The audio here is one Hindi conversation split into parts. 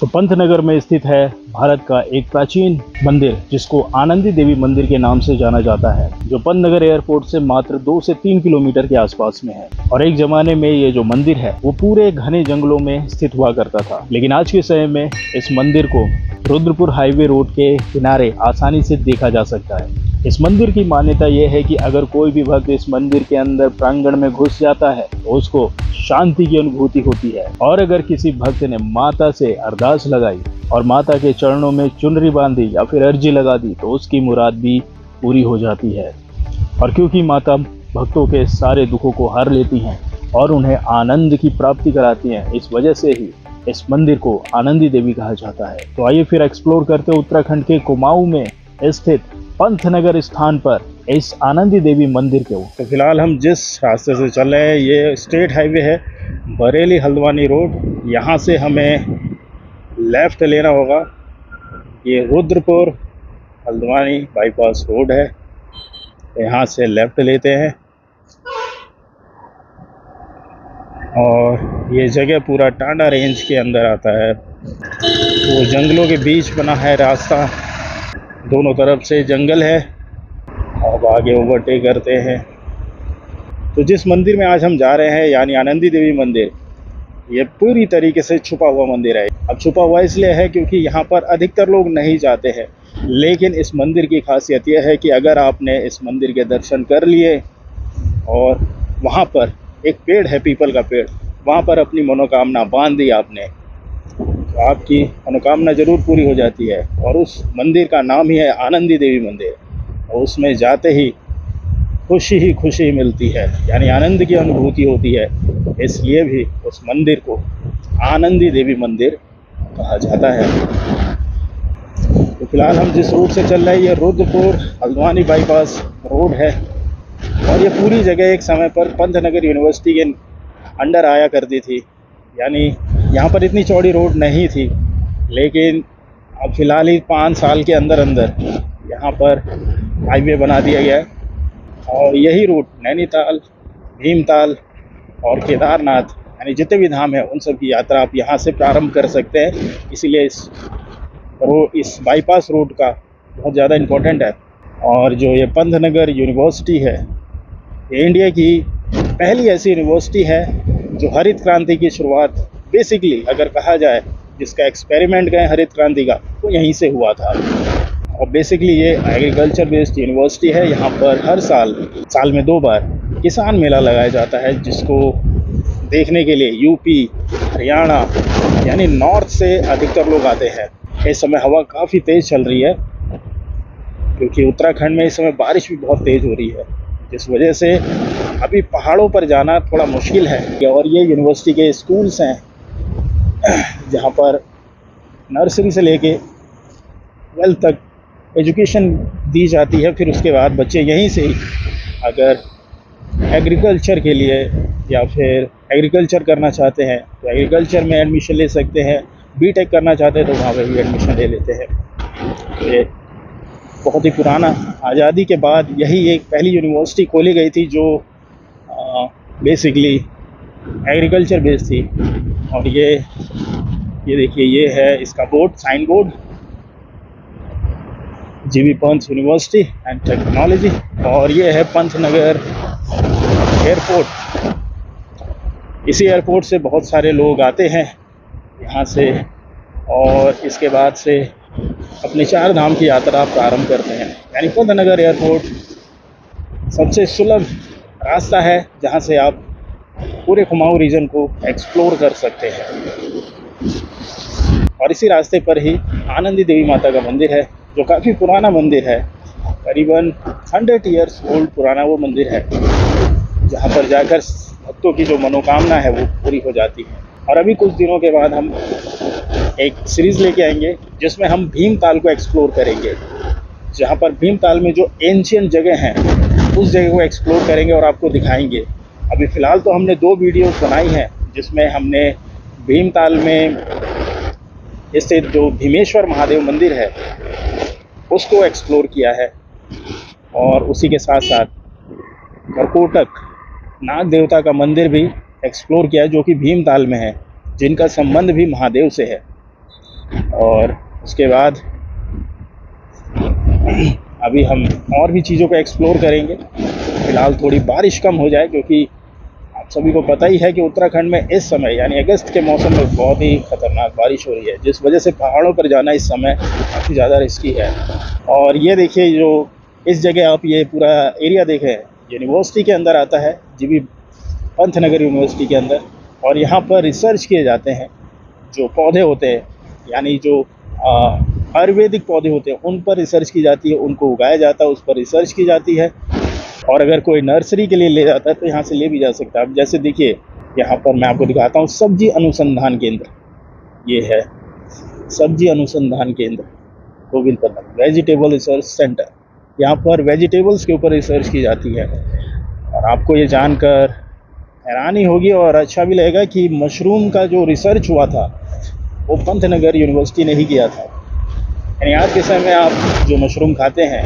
तो पंतनगर में स्थित है भारत का एक प्राचीन मंदिर जिसको आनंदी देवी मंदिर के नाम से जाना जाता है, जो पंतनगर एयरपोर्ट से मात्र 2 से 3 किलोमीटर के आसपास में है। और एक जमाने में ये जो मंदिर है वो पूरे घने जंगलों में स्थित हुआ करता था, लेकिन आज के समय में इस मंदिर को रुद्रपुर हाईवे रोड के किनारे आसानी से देखा जा सकता है। इस मंदिर की मान्यता यह है कि अगर कोई भी भक्त इस मंदिर के अंदर प्रांगण में घुस जाता है तो उसको शांति की अनुभूति होती है, और अगर किसी भक्त ने माता से अरदास लगाई और माता के चरणों में चुनरी बांधी या फिर अर्जी लगा दी तो उसकी मुराद भी पूरी हो जाती है। और क्योंकि माता भक्तों के सारे दुखों को हर लेती हैं और उन्हें आनंद की प्राप्ति कराती हैं, इस वजह से ही इस मंदिर को आनंदी देवी कहा जाता है। तो आइए फिर एक्सप्लोर करते उत्तराखंड के कुमाऊं में स्थित पंतनगर स्थान पर इस आनंदी देवी मंदिर के। तो फिलहाल हम जिस रास्ते से चल रहे हैं ये स्टेट हाईवे है, बरेली हल्द्वानी रोड। यहाँ से हमें लेफ्ट लेना होगा। ये रुद्रपुर हल्द्वानी बाईपास रोड है, यहाँ से लेफ्ट लेते हैं और ये जगह पूरा टांडा रेंज के अंदर आता है। वो जंगलों के बीच बना है रास्ता, दोनों तरफ से जंगल है। अब आगे ओवरटेक करते हैं। तो जिस मंदिर में आज हम जा रहे हैं यानी आनंदी देवी मंदिर, ये पूरी तरीके से छुपा हुआ मंदिर है। अब छुपा हुआ इसलिए है क्योंकि यहाँ पर अधिकतर लोग नहीं जाते हैं, लेकिन इस मंदिर की खासियत यह है कि अगर आपने इस मंदिर के दर्शन कर लिए और वहाँ पर एक पेड़ है, पीपल का पेड़, वहाँ पर अपनी मनोकामना बांध दी आपने तो आपकी मनोकामना ज़रूर पूरी हो जाती है। और उस मंदिर का नाम ही है आनंदी देवी मंदिर, और उसमें जाते ही खुशी मिलती है, यानी आनंद की अनुभूति होती है। इसलिए भी उस मंदिर को आनंदी देवी मंदिर कहा जाता है। तो फिलहाल हम जिस रूट से चल रहे हैं ये रुद्रपुर हल्द्वानी बाईपास रोड है, और ये पूरी जगह एक समय पर पंतनगर यूनिवर्सिटी के अंडर आया करती थी। यानी यहाँ पर इतनी चौड़ी रोड नहीं थी, लेकिन अब फिलहाल ही 5 साल के अंदर यहाँ पर हाईवे बना दिया गया है, और यही रूट नैनीताल, भीमताल और केदारनाथ यानी जितने भी धाम हैं उन सब की यात्रा आप यहाँ से प्रारंभ कर सकते हैं। इसीलिए इस बाईपास रोड का बहुत ज़्यादा इम्पोर्टेंट है। और जो ये पंतनगर यूनिवर्सिटी है, ये इंडिया की पहली ऐसी यूनिवर्सिटी है जो हरित क्रांति की शुरुआत बेसिकली अगर कहा जाए, जिसका एक्सपेरिमेंट कहें हरित क्रांति का, तो यहीं से हुआ था। और बेसिकली ये एग्रीकल्चर बेस्ड यूनिवर्सिटी है। यहाँ पर हर साल में 2 बार किसान मेला लगाया जाता है, जिसको देखने के लिए यूपी, हरियाणा यानी नॉर्थ से अधिकतर लोग आते हैं। इस समय हवा काफ़ी तेज़ चल रही है क्योंकि उत्तराखंड में इस समय बारिश भी बहुत तेज़ हो रही है, जिस वजह से अभी पहाड़ों पर जाना थोड़ा मुश्किल है। और ये यूनिवर्सिटी के स्कूल्स हैं जहाँ पर नर्सरी से लेके 12th तक एजुकेशन दी जाती है। फिर उसके बाद बच्चे यहीं से ही अगर एग्रीकल्चर के लिए या फिर एग्रीकल्चर करना चाहते हैं तो एग्रीकल्चर में एडमिशन ले सकते हैं, बीटेक करना चाहते हैं तो वहाँ पर भी एडमिशन ले लेते हैं। तो ये बहुत ही पुराना, आज़ादी के बाद यही एक पहली यूनिवर्सिटी खोली गई थी जो बेसिकली एग्रीकल्चर बेस्ड थी। और ये देखिए, ये है इसका board, sign board, GB Pant university and technology. और ये है पंतनगर एयरपोर्ट। इसी एयरपोर्ट से बहुत सारे लोग आते हैं यहाँ से, और इसके बाद से अपने 4 धाम की यात्रा प्रारंभ करते हैं। यानी पंतनगर एयरपोर्ट सबसे सुलभ रास्ता है जहाँ से आप पूरे कुमाऊं रीजन को एक्सप्लोर कर सकते हैं। और इसी रास्ते पर ही आनंदी देवी माता का मंदिर है, जो काफ़ी पुराना मंदिर है, करीबन 100 ईयर्स ओल्ड पुराना वो मंदिर है, जहाँ पर जाकर भक्तों की जो मनोकामना है वो पूरी हो जाती है। और अभी कुछ दिनों के बाद हम एक सीरीज़ लेके आएंगे जिसमें हम भीमताल को एक्सप्लोर करेंगे, जहाँ पर भीमताल में जो एंशियंट जगह हैं उस जगह को एक्सप्लोर करेंगे और आपको दिखाएंगे। अभी फ़िलहाल तो हमने 2 वीडियोस बनाई हैं जिसमें हमने भीमताल में स्थित जो भीमेश्वर महादेव मंदिर है उसको एक्सप्लोर किया है, और उसी के साथ साथ करकोटक नाग देवता का मंदिर भी एक्सप्लोर किया है जो कि भीमताल में है, जिनका संबंध भी महादेव से है। और उसके बाद अभी हम और भी चीज़ों को एक्सप्लोर करेंगे। फ़िलहाल थोड़ी बारिश कम हो जाए, क्योंकि आप सभी को पता ही है कि उत्तराखंड में इस समय यानी अगस्त के मौसम में बहुत ही खतरनाक बारिश हो रही है, जिस वजह से पहाड़ों पर जाना इस समय काफ़ी ज़्यादा रिस्की है। और ये देखिए, जो इस जगह आप ये पूरा एरिया देखें, यूनिवर्सिटी के अंदर आता है, जीबी पंतनगर यूनिवर्सिटी के अंदर। और यहाँ पर रिसर्च किए जाते हैं, जो पौधे होते हैं यानी जो आयुर्वेदिक पौधे होते हैं उन पर रिसर्च की जाती है, उनको उगाया जाता है, उस पर रिसर्च की जाती है। और अगर कोई नर्सरी के लिए ले जाता है तो यहाँ से ले भी जा सकता है। अब जैसे देखिए, यहाँ पर मैं आपको दिखाता हूँ सब्जी अनुसंधान केंद्र, ये है सब्जी अनुसंधान केंद्र गोविंदपल्लम वेजिटेबल रिसर्च सेंटर। यहाँ पर वेजिटेबल्स के ऊपर रिसर्च की जाती है। और आपको ये जानकर हैरानी होगी और अच्छा भी लगेगा कि मशरूम का जो रिसर्च हुआ था वो पंतनगर यूनिवर्सिटी ने ही किया था। यानी आज के समय में आप जो मशरूम खाते हैं,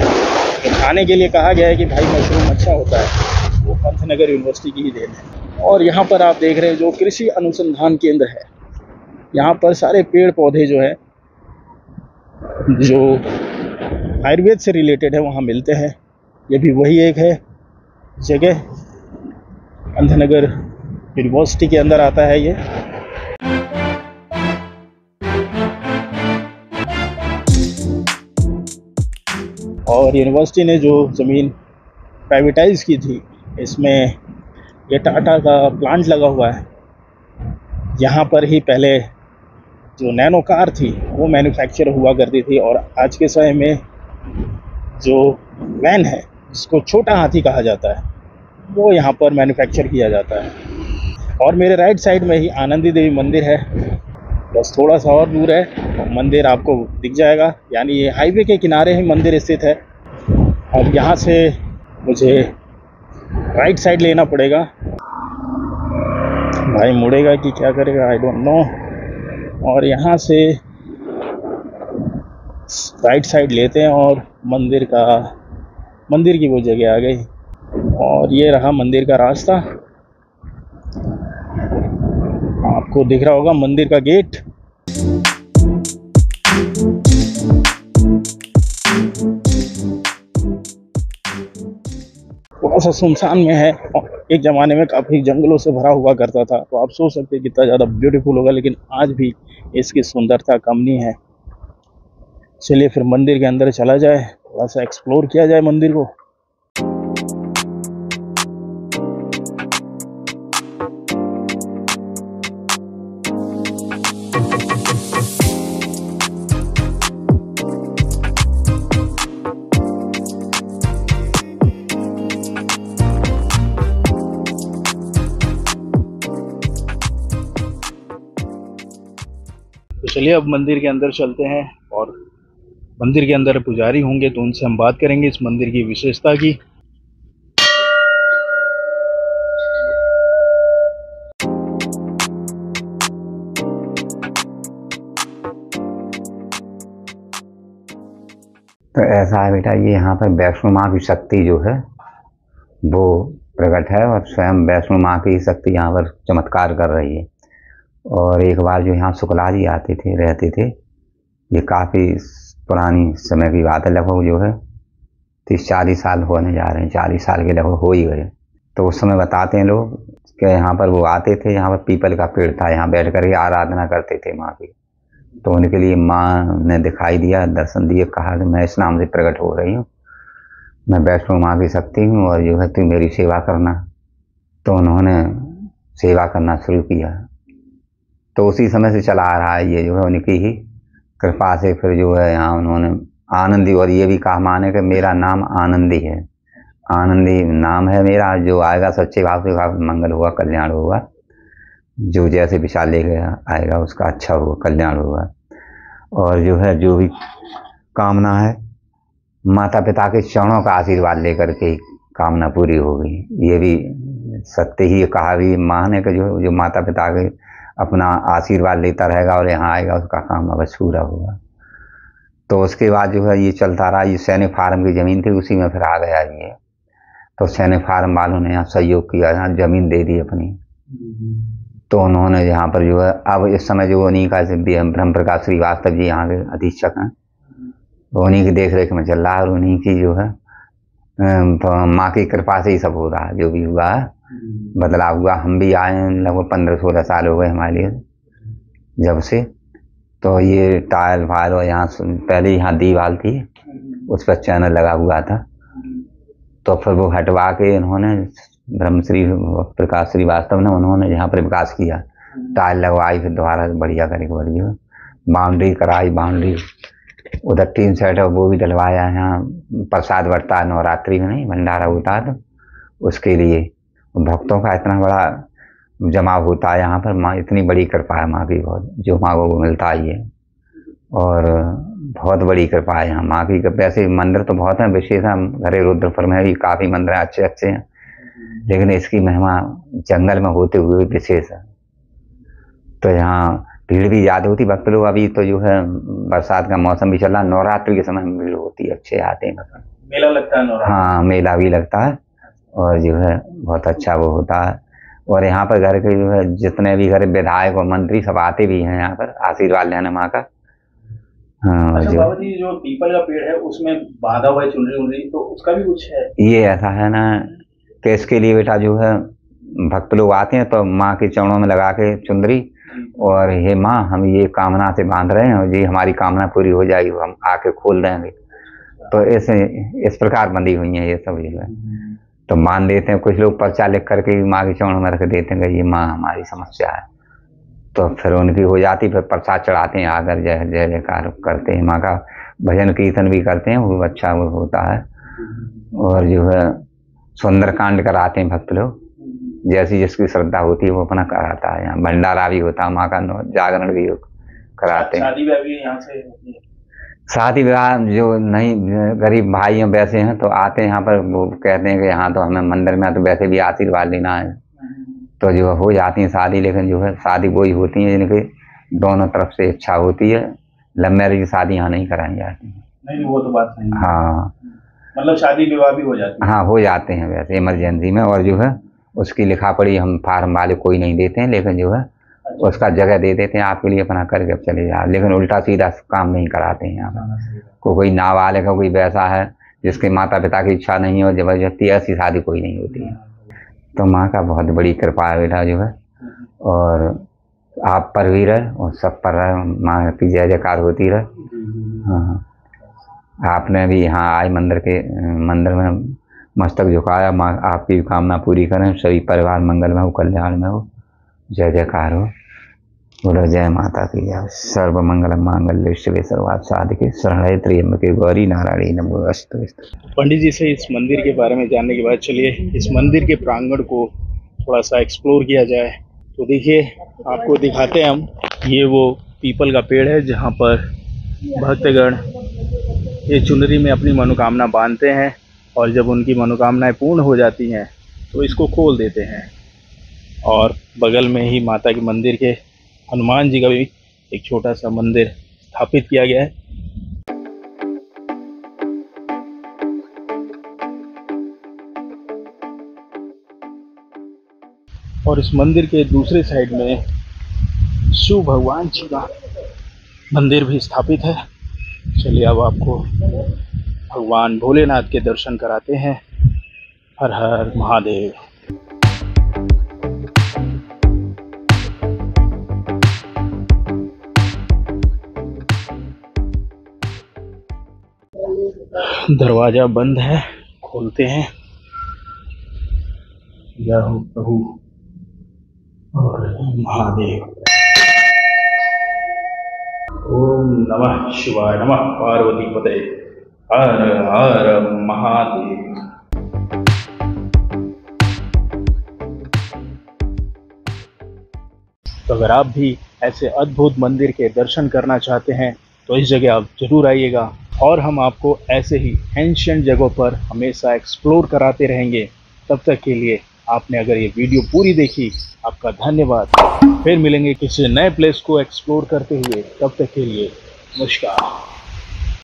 तो खाने के लिए कहा गया है कि भाई मशरूम अच्छा होता है, वो पंतनगर यूनिवर्सिटी की ही देन है। और यहाँ पर आप देख रहे हैं जो कृषि अनुसंधान केंद्र है, यहाँ पर सारे पेड़ पौधे जो है जो आयुर्वेद से रिलेटेड है वहाँ मिलते हैं। ये भी वही एक है जगह, पंतनगर यूनिवर्सिटी के अंदर आता है ये। और यूनिवर्सिटी ने जो ज़मीन प्राइवेटाइज़ की थी, इसमें ये टाटा का प्लांट लगा हुआ है। यहाँ पर ही पहले जो नैनो कार थी वो मैन्युफैक्चर हुआ करती थी। और आज के समय में जो वैन है, जिसको छोटा हाथी कहा जाता है, वो यहाँ पर मैन्युफैक्चर किया जाता है। और मेरे राइट साइड में ही आनंदी देवी मंदिर है, बस थोड़ा सा और दूर है मंदिर आपको दिख जाएगा। यानी ये हाईवे के किनारे ही मंदिर स्थित है। अब यहाँ से मुझे राइट साइड लेना पड़ेगा। भाई मुड़ेगा कि क्या करेगा, आई डोंट नो। और यहाँ से राइट साइड लेते हैं और मंदिर की वो जगह आ गई। और ये रहा मंदिर का रास्ता, आपको दिख रहा होगा मंदिर का गेट। थोड़ा सा सुनसान में है, एक ज़माने में काफ़ी जंगलों से भरा हुआ करता था, तो आप सोच सकते हैं कितना ज़्यादा ब्यूटीफुल होगा, लेकिन आज भी इसकी सुंदरता कम नहीं है। चलिए फिर मंदिर के अंदर चला जाए, थोड़ा सा एक्सप्लोर किया जाए मंदिर को। तो चलिए अब मंदिर के अंदर चलते हैं, और मंदिर के अंदर पुजारी होंगे तो उनसे हम बात करेंगे इस मंदिर की विशेषता की। तो ऐसा है बेटा, ये यहाँ पर वैष्णो माँ की शक्ति जो है वो प्रकट है, और स्वयं वैष्णो माँ की शक्ति यहाँ पर चमत्कार कर रही है। और एक बार जो यहाँ शुक्ला जी आते थे, रहते थे, ये काफ़ी पुरानी समय की बात है, लगभग जो है 30-40 साल होने जा रहे हैं, 40 साल के लगभग हो ही गए। तो उस समय बताते हैं लोग कि यहाँ पर वो आते थे, यहाँ पर पीपल का पेड़ था, यहाँ बैठ कर के आराधना करते थे माँ की। तो उनके लिए माँ ने दिखाई दिया, दर्शन दिए, कहा कि मैं इस नाम से प्रकट हो रही हूँ, मैं वैष्णो माँ की शक्ति हूँ, और जो है तू मेरी सेवा करना। तो उन्होंने सेवा करना शुरू किया। तो उसी समय से चला आ रहा है ये जो है उनकी ही कृपा से। फिर जो है यहाँ उन्होंने आनंदी, और ये भी कहा माने कि मेरा नाम आनंदी है, आनंदी नाम है मेरा, जो आएगा सच्चे भाव से मंगल होगा, कल्याण होगा, जो जैसे विचार ले गया आएगा उसका अच्छा होगा, कल्याण होगा। और जो है जो भी कामना है, माता पिता के चरणों का आशीर्वाद लेकर के कामना पूरी होगी। ये भी सत्य ही कहा भी माँ ने कि जो माता पिता के अपना आशीर्वाद लेता रहेगा और यहाँ आएगा उसका काम अवश्य पूरा होगा। तो उसके बाद जो है ये चलता रहा। ये सैनिक फार्म की ज़मीन थी, उसी में फिर आ गया ये। तो सैनिक फार्म वालों ने यहाँ सहयोग किया, यहाँ ज़मीन दे दी अपनी। तो उन्होंने यहाँ पर जो है अब इस समय जो उन्हीं का ब्रह्म प्रकाश श्रीवास्तव जी यहाँ के अधीक्षक हैं, तो उन्हीं की देख रेख में चल रहा है और उन्हीं की जो है तो माँ की कृपा से ही सब हो रहा है। जो भी हुआ है बदलाव हुआ। हम भी आए हैं लगभग 15-16 साल हो गए हमारे लिए जब से। तो ये टायल फायल और यहाँ पहले यहाँ दीवार थी, उस पर चैनल लगा हुआ था, तो फिर वो हटवा के इन्होंने ब्रह्मश्री प्रकाश श्रीवास्तव ने उन्होंने यहाँ पर विकास किया, टाइल लगवाई, फिर दोबारा बढ़िया करके बढ़िया बाउंड्री कराई। बाउंड्री उधर टीन सेट है वो भी डलवाया। यहाँ प्रसाद बढ़ता है नवरात्रि में, नहीं भंडारा होता है तो उसके लिए भक्तों का इतना बड़ा जमाव होता है यहाँ पर। माँ इतनी बड़ी कृपा है माँ की, बहुत जो माँ को मिलता ही है और बहुत बड़ी कृपा है यहाँ माँ की। वैसे मंदिर तो बहुत हैं विशेष, हम घरे रुद्रपुर में भी काफ़ी मंदिर अच्छे अच्छे हैं, लेकिन इसकी महिमा जंगल में होते हुए विशेष है। तो यहाँ भीड़ भी ज़्यादा होती, भक्त लोग अभी तो जो है बरसात का मौसम भी चल रहा है, नवरात्रि के समय में भीड़ होती है, अच्छे आते हैं भक्त। मेला लगता है नवरात्रि? हाँ मेला भी लगता है और जो है बहुत अच्छा वो होता है। और यहाँ पर घर के जो है जितने भी घर विधायक और मंत्री सब आते भी हैं यहाँ पर आशीर्वाद लेने माँ का। हाँ अच्छा बाबा जी, जो पीपल का पेड़ है उसमें बांधा हुआ है चुनरी उनरी, तो उसका भी कुछ है? ये ऐसा है ना कि इसके लिए बेटा जो है भक्त लोग आते हैं तो माँ के चरणों में लगा के चुनरी, और हे माँ हम ये कामना से बांध रहे हैं और ये हमारी कामना पूरी हो जाएगी, हम आके खोल देंगे। तो इस प्रकार बंधी हुई है ये सब जो है, तो मान देते हैं। कुछ लोग पर्चा लिख करके माँ के चरणों में रख देते हैं ये माँ हमारी समस्या है, तो फिर उनकी हो जाती, फिर प्रसाद चढ़ाते हैं आकर जय जय जयकार करते हैं, माँ का भजन कीर्तन भी करते हैं, वो अच्छा वो होता है। और जो है सुंदरकांड कराते हैं भक्त लोग, जैसी जिसकी श्रद्धा होती है वो अपना कराता है। यहाँ भंडारा भी होता है, माँ का जागरण भी कराते हैं। शादी ब्याह भी यहाँ से होती है? शादी विवाह जो नहीं गरीब भाई हैं वैसे हैं तो आते हैं यहाँ पर, वो कहते हैं कि यहाँ तो हमें मंदिर में तो वैसे भी आशीर्वाद लेना है, तो जो हो जाती है शादी। लेकिन जो है शादी वही होती है जिनके दोनों तरफ से इच्छा होती है, लव मैरिज की शादी यहाँ नहीं कराई जाती है। नहीं वो तो बात नहीं। हाँ मतलब शादी विवाह भी हो जाती है? हाँ हो जाते हैं वैसे इमरजेंसी में। और जो है उसकी लिखा पढ़ी हम फार्म वाले कोई नहीं देते हैं, लेकिन जो है उसका जगह दे देते हैं आपके लिए, अपना करके अब चले जाओ। लेकिन उल्टा सीधा काम नहीं कराते हैं यहाँ पर। कोई नाबालिग का कोई वैसा है जिसके माता पिता की इच्छा नहीं हो, जबरदस्ती ऐसी शादी कोई नहीं होती है। तो माँ का बहुत बड़ी कृपा है बेटा जो है, और आप पर भी रहे और सब पर रहे, माँ की जय जयकार होती रहे। हाँ आपने भी यहाँ आए मंदिर में मस्तक झुकाया, माँ आपकी कामना पूरी करें, सभी परिवार मंगल में हो, कल्याण में हो, जय जयकार हो। बोलो जय माता की जय। सर्व मंगल मांगल्ये शिवे सर्वार्थ साधिके शरण्ये त्र्यंबके गौरी नारायणी नमोस्तुते। पंडित जी से इस मंदिर के बारे में जानने के बाद चलिए इस मंदिर के प्रांगण को थोड़ा सा एक्सप्लोर किया जाए। तो देखिए आपको दिखाते हैं हम, ये वो पीपल का पेड़ है जहाँ पर भक्तगण ये चुनरी में अपनी मनोकामना बांधते हैं, और जब उनकी मनोकामनाएं पूर्ण हो जाती हैं तो इसको खोल देते हैं। और बगल में ही माता के मंदिर के हनुमान जी का भी एक छोटा सा मंदिर स्थापित किया गया है। और इस मंदिर के दूसरे साइड में शिव भगवान जी का मंदिर भी स्थापित है। चलिए अब आपको भगवान भोलेनाथ के दर्शन कराते हैं। हर हर महादेव। दरवाजा बंद है, खोलते हैं। जय हो प्रभु और महादेव। ओम नमः शिवाय नमः पार्वती पते हर हर महादेव। तो अगर आप भी ऐसे अद्भुत मंदिर के दर्शन करना चाहते हैं तो इस जगह आप जरूर आइएगा, और हम आपको ऐसे ही एंशिएंट जगहों पर हमेशा एक्सप्लोर कराते रहेंगे। तब तक के लिए आपने अगर ये वीडियो पूरी देखी, आपका धन्यवाद। फिर मिलेंगे किसी नए प्लेस को एक्सप्लोर करते हुए, तब तक के लिए नमस्कार।